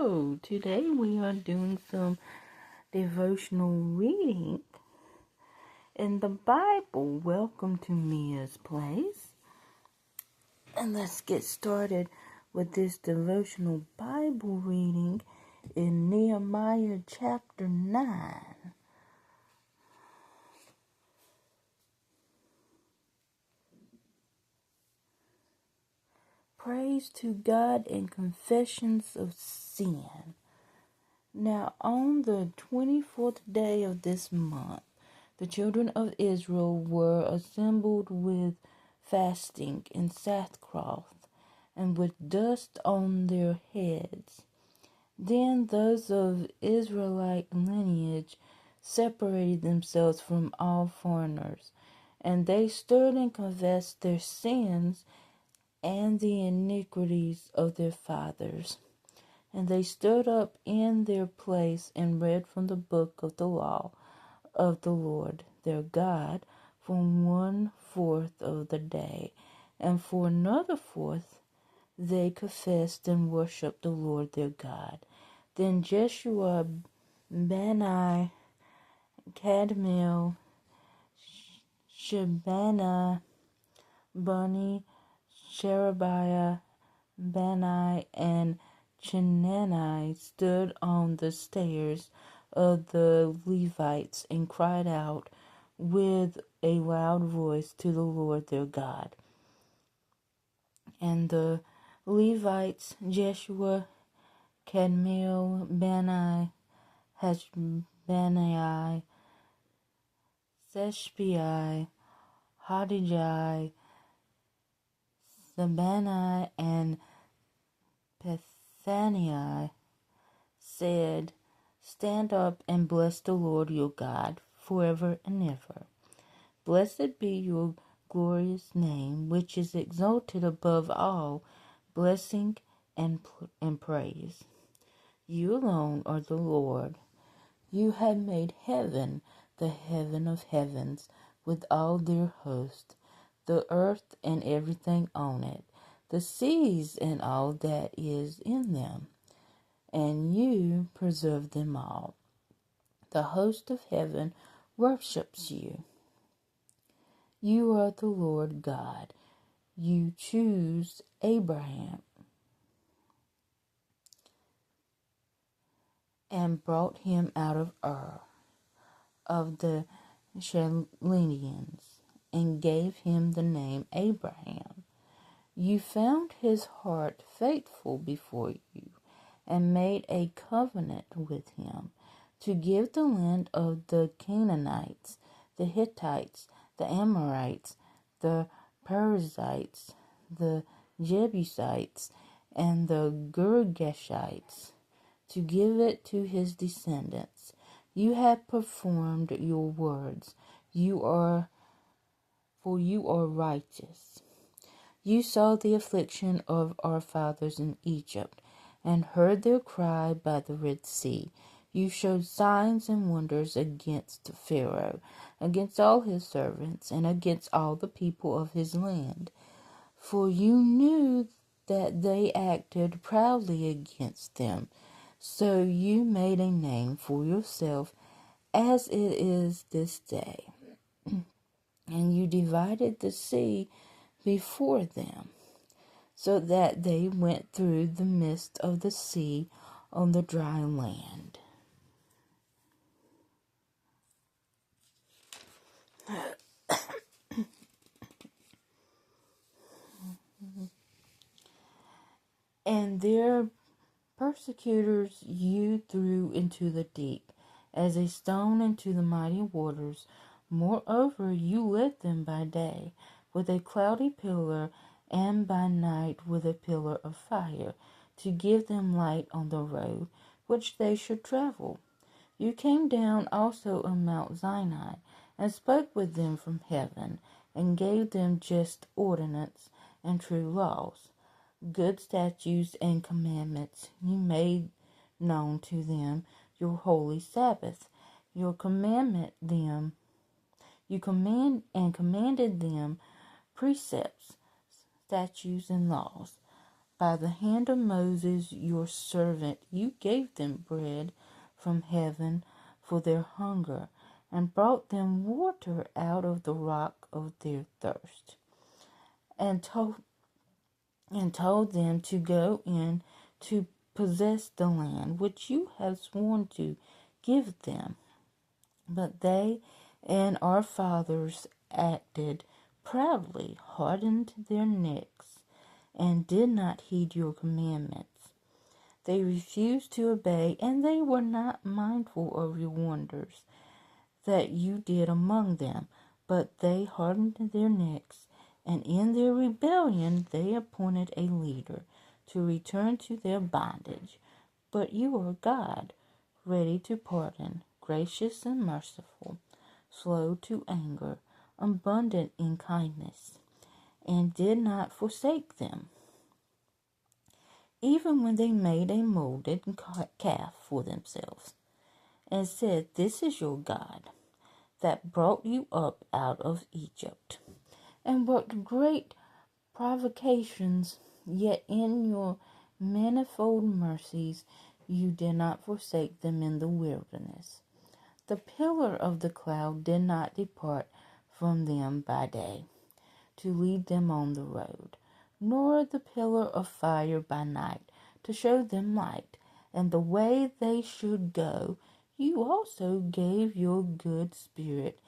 Hello, today we are doing some devotional reading in the Bible. Welcome to MEA'S place. And let's get started with this devotional Bible reading in Nehemiah chapter 9. Praise to God and confessions of sin. Now on the 24th day of this month, the children of Israel were assembled with fasting and sackcloth, and with dust on their heads. Then those of Israelite lineage separated themselves from all foreigners, and they stood and confessed their sins and the iniquities of their fathers. And they stood up in their place and read from the book of the law of the Lord their God for 1/4 of the day, and for another fourth they confessed and worshipped the Lord their God. Then Jeshua, Bani, Kadmiel, Shebaniah, Bani, Sherebiah, Bani, and Chenani stood on the stairs of the Levites and cried out with a loud voice to the Lord their God. And the Levites, Jeshua, Kadmiel, Bani, Hashbani, Seshbai, Hadijai, Sabani, and Bethaniah said, Stand up and bless the Lord your God forever and ever. Blessed be your glorious name, which is exalted above all blessing and praise. You alone are the Lord. You have made heaven, the heaven of heavens, with all their host, the earth and everything on it, the seas and all that is in them, and you preserve them all. The host of heaven worships you. You are the Lord God. You choose Abraham and brought him out of Ur of the Chaldeans and gave him the name Abraham. You found his heart faithful before you and made a covenant with him to give the land of the Canaanites, the Hittites, the Amorites, the Perizzites, the Jebusites, and the Girgashites, to give it to his descendants. You have performed your words. For you are righteous. You saw the affliction of our fathers in Egypt, and heard their cry by the Red Sea. You showed signs and wonders against Pharaoh, against all his servants, and against all the people of his land. For you knew that they acted proudly against them. So you made a name for yourself, as it is this day. And you divided the sea before them, so that they went through the midst of the sea on the dry land. And their persecutors you threw into the deep, as a stone into the mighty waters. Moreover, you led them by day with a cloudy pillar, and by night with a pillar of fire, to give them light on the road which they should travel. You came down also on Mount Sinai, and spoke with them from heaven, and gave them just ordinance and true laws. Good statutes and commandments you made known to them, your holy Sabbath. You commanded them precepts, statutes, and laws. By the hand of Moses, your servant, you gave them bread from heaven for their hunger, and brought them water out of the rock of their thirst, and told them to go in to possess the land which you have sworn to give them. But they and our fathers acted proudly, hardened their necks, and did not heed your commandments. They refused to obey, and they were not mindful of your wonders that you did among them, but they hardened their necks, and in their rebellion they appointed a leader to return to their bondage. But you are God, ready to pardon, gracious and merciful, slow to anger, abundant in kindness, and did not forsake them, even when they made a molded calf for themselves, and said, "This is your God, that brought you up out of Egypt," and worked great provocations, yet in your manifold mercies you did not forsake them in the wilderness. The pillar of the cloud did not depart from them by day, to lead them on the road, nor the pillar of fire by night, to show them light, and the way they should go. You also gave your good spirit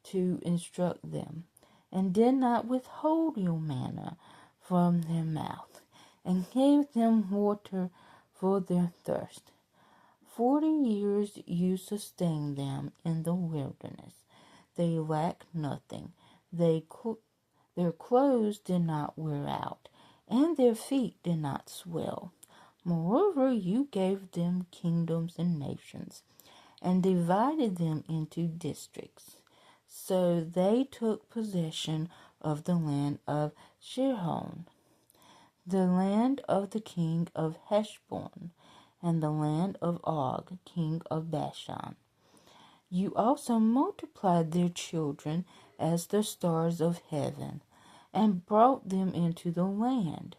to instruct them, and did not withhold your manna from their mouth, and gave them water for their thirst. 40 years you sustained them in the wilderness. They lacked nothing. Their clothes did not wear out, and their feet did not swell. Moreover, you gave them kingdoms and nations, and divided them into districts. So they took possession of the land of Shihon, the land of the king of Heshbon, and the land of Og, king of Bashan. You also multiplied their children as the stars of heaven, and brought them into the land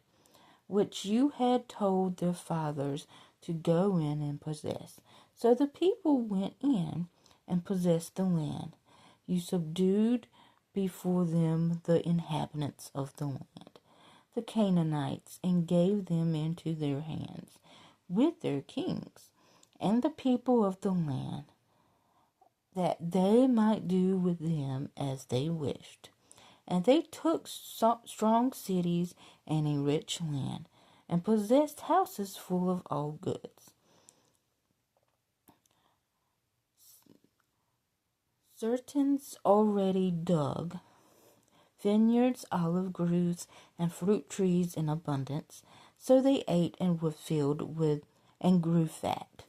which you had told their fathers to go in and possess. So the people went in and possessed the land. You subdued before them the inhabitants of the land, the Canaanites, and gave them into their hands with their kings and the people of the land, that they might do with them as they wished. And they took strong cities and a rich land, and possessed houses full of all goods. Certains already dug, vineyards, olive groves, and fruit trees in abundance. So they ate and were filled with and grew fat,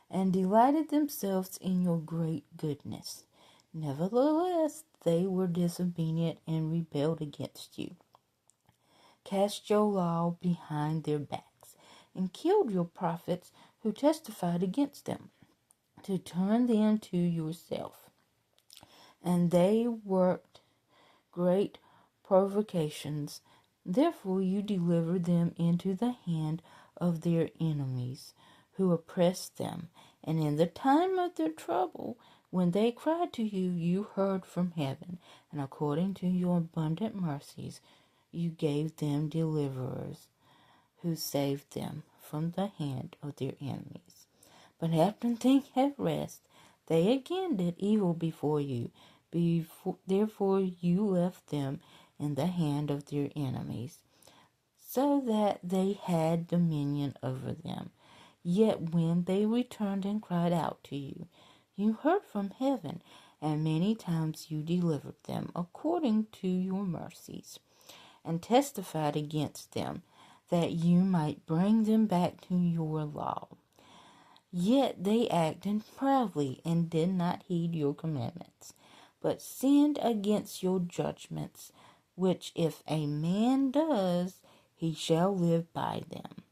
and delighted themselves in your great goodness. Nevertheless, they were disobedient and rebelled against you, cast your law behind their backs, and killed your prophets who testified against them, to turn them to yourself. And they worked great provocations. Therefore you delivered them into the hand of their enemies, who oppressed them. And in the time of their trouble, when they cried to you, you heard from heaven, and according to your abundant mercies, you gave them deliverers, who saved them from the hand of their enemies. But after they had rest, they again did evil before you. Therefore you left them in the hand of their enemies, so that they had dominion over them. Yet when they returned and cried out to you, you heard from heaven, and many times you delivered them according to your mercies, and testified against them, that you might bring them back to your law. Yet they acted proudly and did not heed your commandments, but sinned against your judgments, which if a man does, he shall live by them.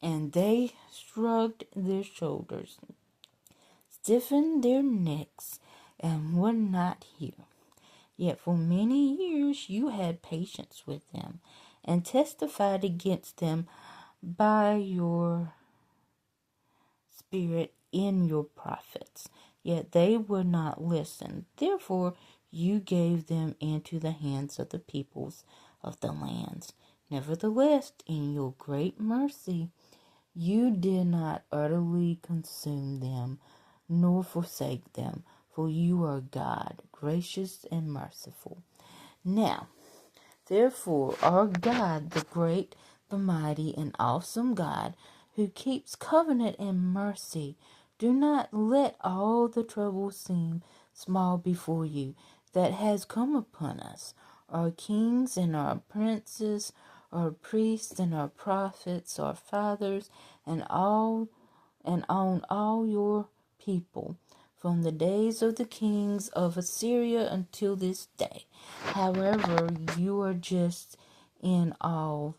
And they shrugged their shoulders, stiffened their necks, and would not hear. Yet for many years you had patience with them, and testified against them by your spirit in your prophets. Yet they would not listen. Therefore you gave them into the hands of the peoples of the lands. Nevertheless, in your great mercy, you did not utterly consume them, nor forsake them, for you are God, gracious and merciful. Now, therefore, our God, the great, the mighty, and awesome God, who keeps covenant and mercy, do not let all the trouble seem small before you that has come upon us, our kings and our princes, our priests and our prophets, our fathers, and on all your people, from the days of the kings of Assyria until this day. However, you are just in all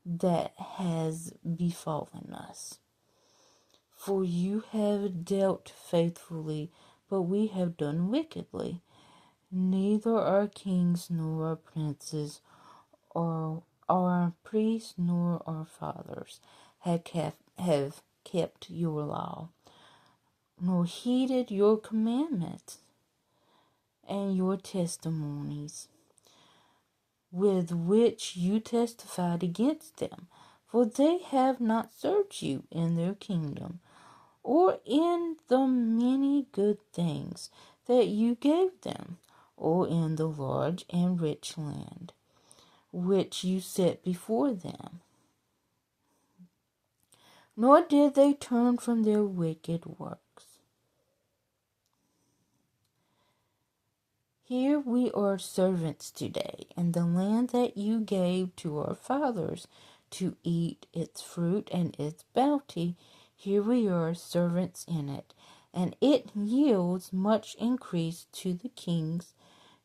that has befallen us. For you have dealt faithfully, but we have done wickedly. Neither our kings nor our princes or our priests nor our fathers have kept your law, nor heeded your commandments and your testimonies, with which you testified against them. For they have not served you in their kingdom, or in the many good things that you gave them, or in the large and rich land which you set before them. Nor did they turn from their wicked works. Here we are servants today, in the land that you gave to our fathers to eat its fruit and its bounty. Here we are servants in it, and it yields much increase to the kings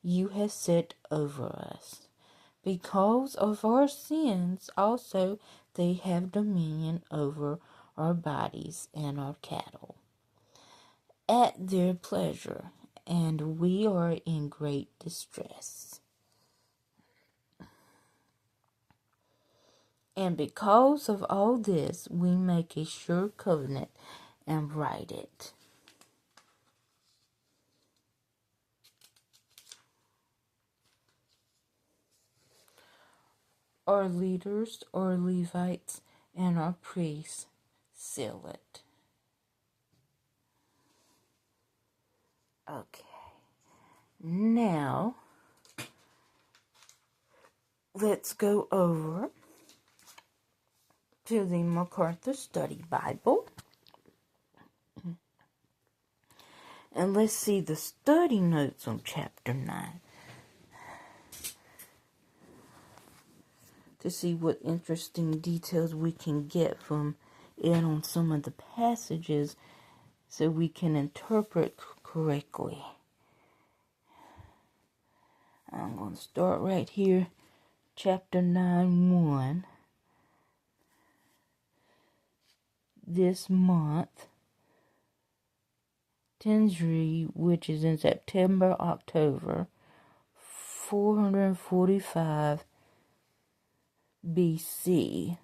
you have set over us. Because of our sins also they have dominion over our bodies and our cattle at their pleasure, and we are in great distress. And because of all this, we make a sure covenant and write it. Our leaders, our Levites, and our priests seal it. Okay. Now, let's go over to the MacArthur Study Bible. And let's see the study notes on chapter 9 to see what interesting details we can get from it on some of the passages so we can interpret correctly. I'm going to start right here, chapter 9:1. This month, Tensri, which is in September, October, 445 BC,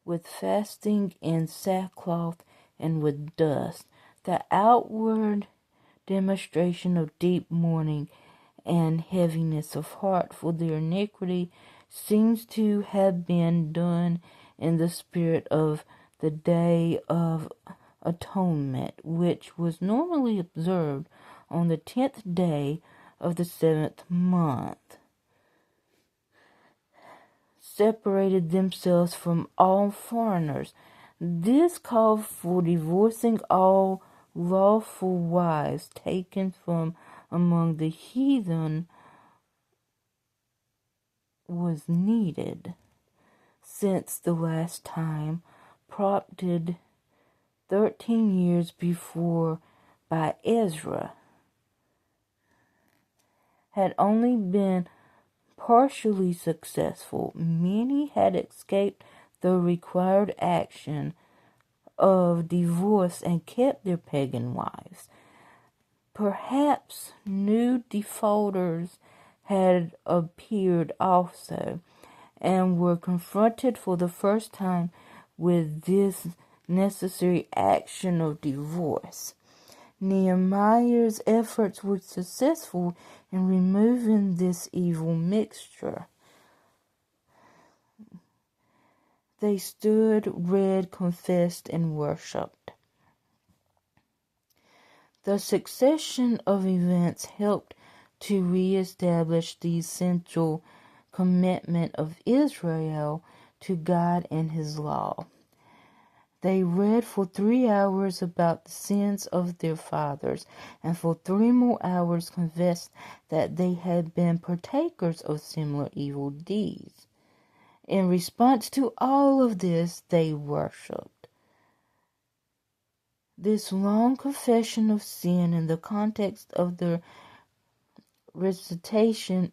with fasting in sackcloth and with dust, the outward demonstration of deep mourning and heaviness of heart for their iniquity seems to have been done in the spirit of the Day of Atonement, which was normally observed on the 10th day of the 7th month. Separated themselves from all foreigners. This called for divorcing all lawful wives taken from among the heathen was needed, since the last time, prompted 13 years before by Ezra, had only been partially successful. Many had escaped the required action of divorce and kept their pagan wives. Perhaps new defaulters had appeared also, and were confronted for the first time with this necessary action of divorce. Nehemiah's efforts were successful in removing this evil mixture. They stood, read, confessed, and worshipped. The succession of events helped to reestablish the essential commitment of Israel to God and His law. They read for 3 hours about the sins of their fathers, and for 3 more hours confessed that they had been partakers of similar evil deeds. In response to all of this, they worshipped. This long confession of sin in the context of the recitation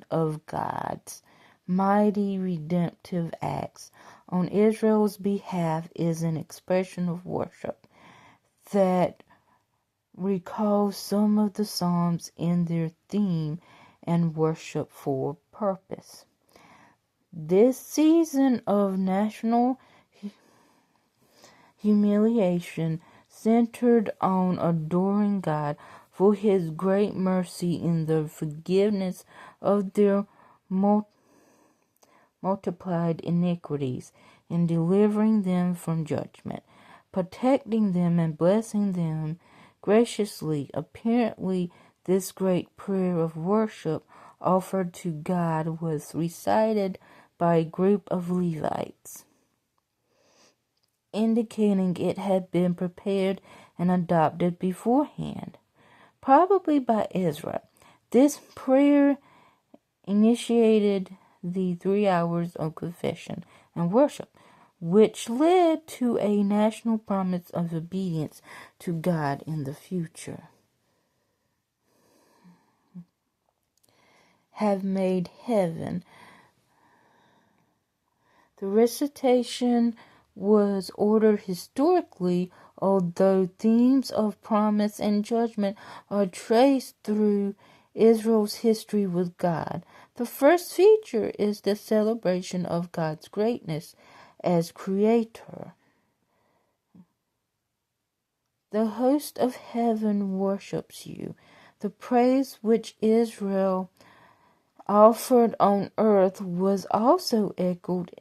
of God's mighty redemptive acts on Israel's behalf is an expression of worship that recalls some of the Psalms in their theme and worshipful purpose. This season of national humiliation centered on adoring God for His great mercy in the forgiveness of their multiplied iniquities, in delivering them from judgment, protecting them and blessing them graciously. Apparently, this great prayer of worship offered to God was recited by a group of Levites, indicating it had been prepared and adopted beforehand, probably by Ezra. This prayer initiated the 3 hours of confession and worship, which led to a national promise of obedience to God in the future. Have made heaven. The recitation was ordered historically, although themes of promise and judgment are traced through Israel's history with God. The first feature is the celebration of God's greatness as creator. The host of heaven worships you. The praise which Israel offered on earth was also echoed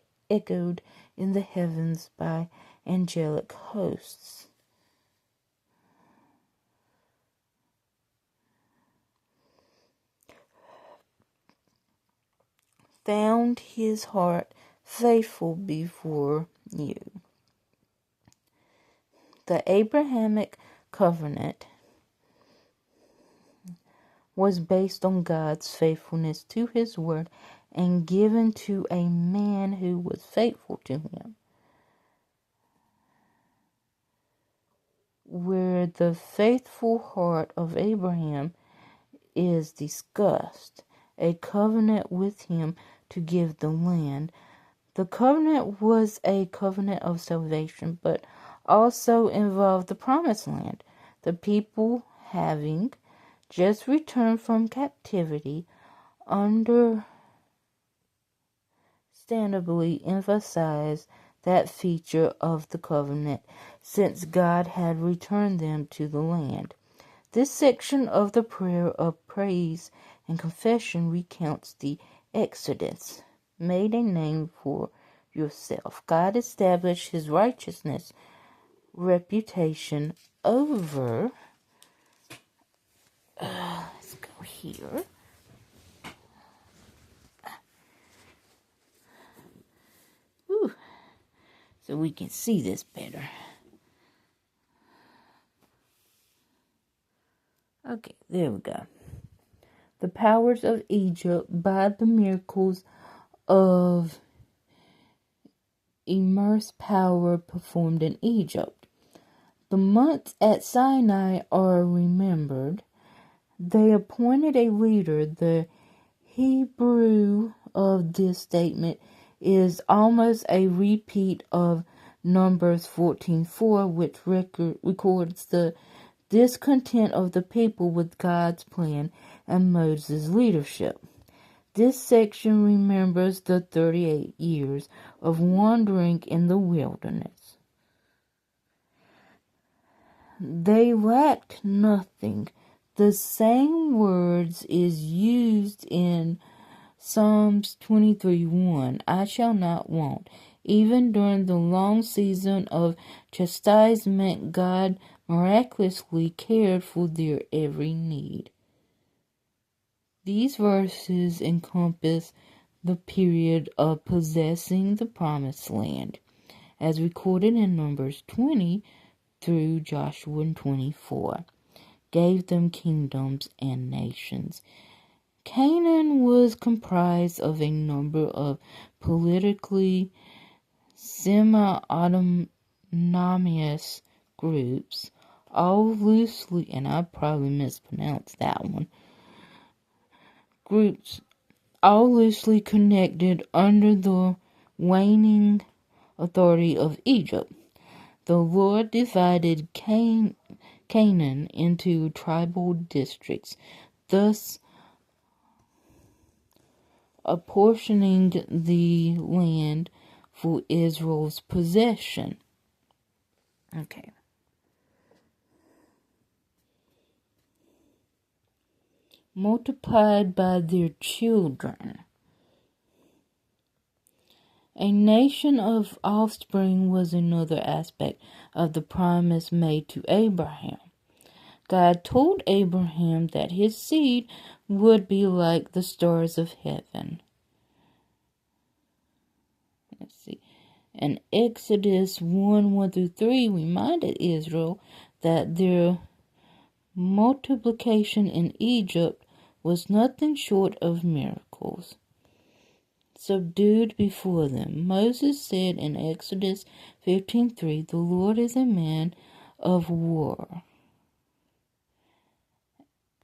in the heavens by angelic hosts. Found His heart faithful before you. The Abrahamic covenant was based on God's faithfulness to His word and given to a man who was faithful to Him. Where the faithful heart of Abraham is discussed, a covenant with Him to give the land. The covenant was a covenant of salvation, but also involved the promised land. The people, having just returned from captivity, understandably emphasized that feature of the covenant, since God had returned them to the land. This section of the prayer of praise and confession recounts the Exodus. Made a name for yourself. God established His righteousness reputation over. Let's go here. So we can see this better. Okay, there we go. The powers of Egypt by the miracles of immense power performed in Egypt. The months at Sinai are remembered. They appointed a leader. The Hebrew of this statement is almost a repeat of Numbers 14:4, which records the discontent of the people with God's plan and Moses' leadership. This section remembers the 38 years of wandering in the wilderness. They lacked nothing. The same words is used in Psalms 23:1. I shall not want. Even during the long season of chastisement, God miraculously cared for their every need. These verses encompass the period of possessing the promised land, as recorded in Numbers 20 through Joshua 24, gave them kingdoms and nations. Canaan was comprised of a number of politically semi-autonomous groups, all loosely, and I probably mispronounced that one, all loosely connected under the waning authority of Egypt. The Lord divided Canaan into tribal districts, thus apportioning the land for Israel's possession. Okay. Multiplied by their children. A nation of offspring was another aspect of the promise made to Abraham. God told Abraham that his seed would be like the stars of heaven. Let's see. And Exodus 1:1-3 reminded Israel that their multiplication in Egypt was nothing short of miracles. Subdued before them. Moses said in Exodus 15:3, the Lord is a man of war.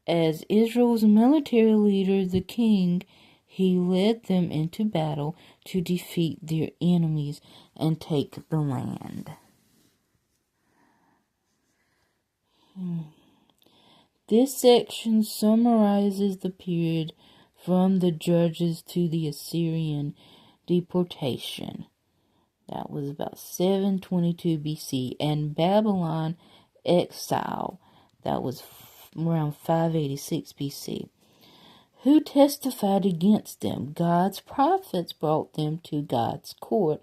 As Israel's military leader, the king, he led them into battle to defeat their enemies and take the land. This section summarizes the period from the Judges to the Assyrian deportation. That was about 722 BC, and Babylon exile. That was around 586 BC. Who testified against them? God's prophets brought them to God's court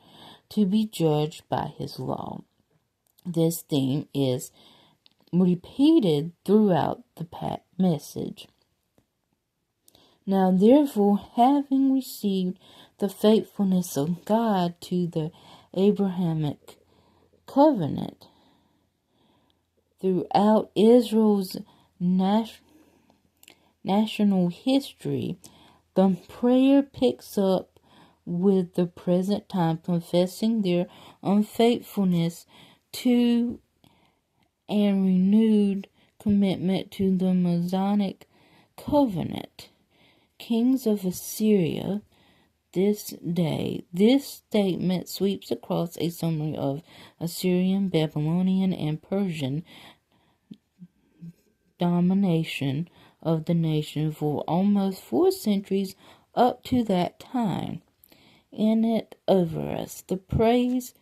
to be judged by his law. This theme is repeated throughout the message. Now therefore, having received the faithfulness of God to the Abrahamic covenant throughout Israel's national history, the prayer picks up with the present time, confessing their unfaithfulness to and renewed commitment to the Mosaic covenant. Kings of Assyria, this statement sweeps across a summary of Assyrian, Babylonian, and Persian domination of the nation for almost 4 centuries up to that time. In it over us, the praise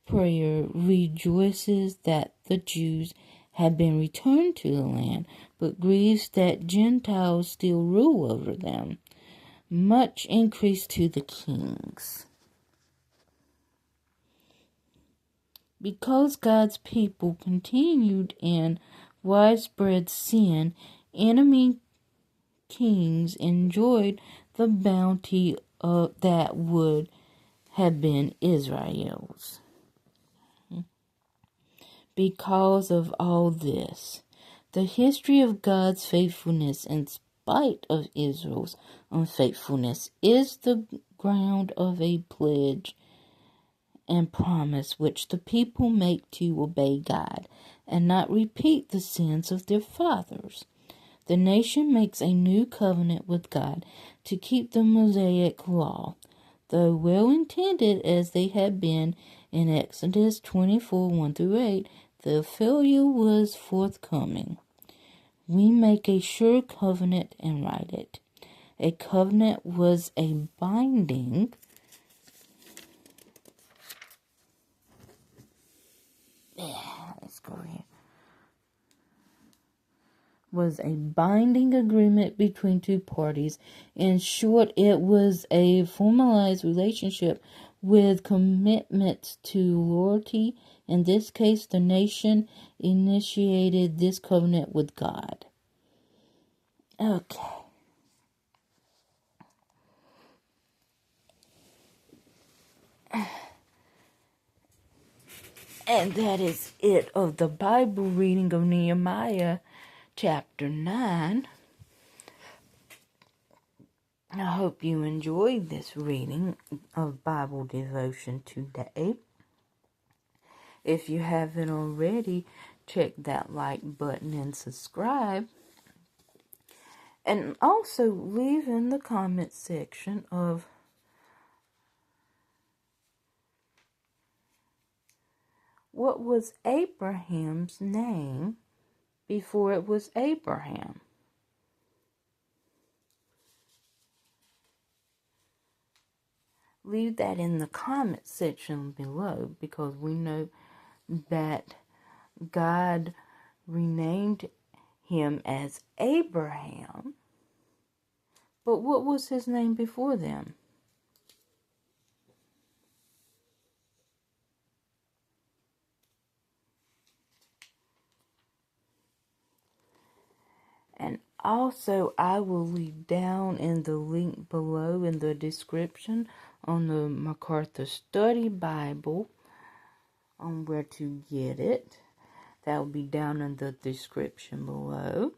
prayer rejoices that the Jews have been returned to the land, but grieves that Gentiles still rule over them. Much increase to the kings. Because God's people continued in widespread sin, enemy kings enjoyed the bounty of that would have been Israel's. Because of all this, the history of God's faithfulness in spite of Israel's unfaithfulness is the ground of a pledge and promise which the people make to obey God and not repeat the sins of their fathers. The nation makes a new covenant with God to keep the Mosaic law. Though well-intended as they had been in Exodus 24:1-8, the failure was forthcoming. We make a sure covenant and write it. A covenant was a binding. Let's go here. Was a binding agreement between two parties. In short, it was a formalized relationship with commitments to loyalty. In this case, the nation initiated this covenant with God. Okay. And that is it of the Bible reading of Nehemiah chapter 9. I hope you enjoyed this reading of Bible devotion today. If you haven't already, check that like button and subscribe. And also leave in the comment section of what was Abraham's name before it was Abraham. Leave that in the comment section below, because we know that God renamed him as Abraham. But what was his name before them? And also, I will leave down in the link below in the description on the MacArthur Study Bible on where to get it. That will be down in the description below.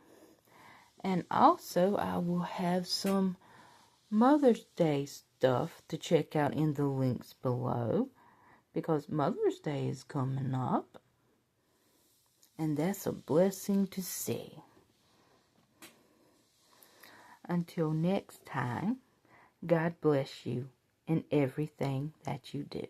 And also, I will have some Mother's Day stuff to check out in the links below, because Mother's Day is coming up. And that's a blessing to see. Until next time, God bless you in everything that you do.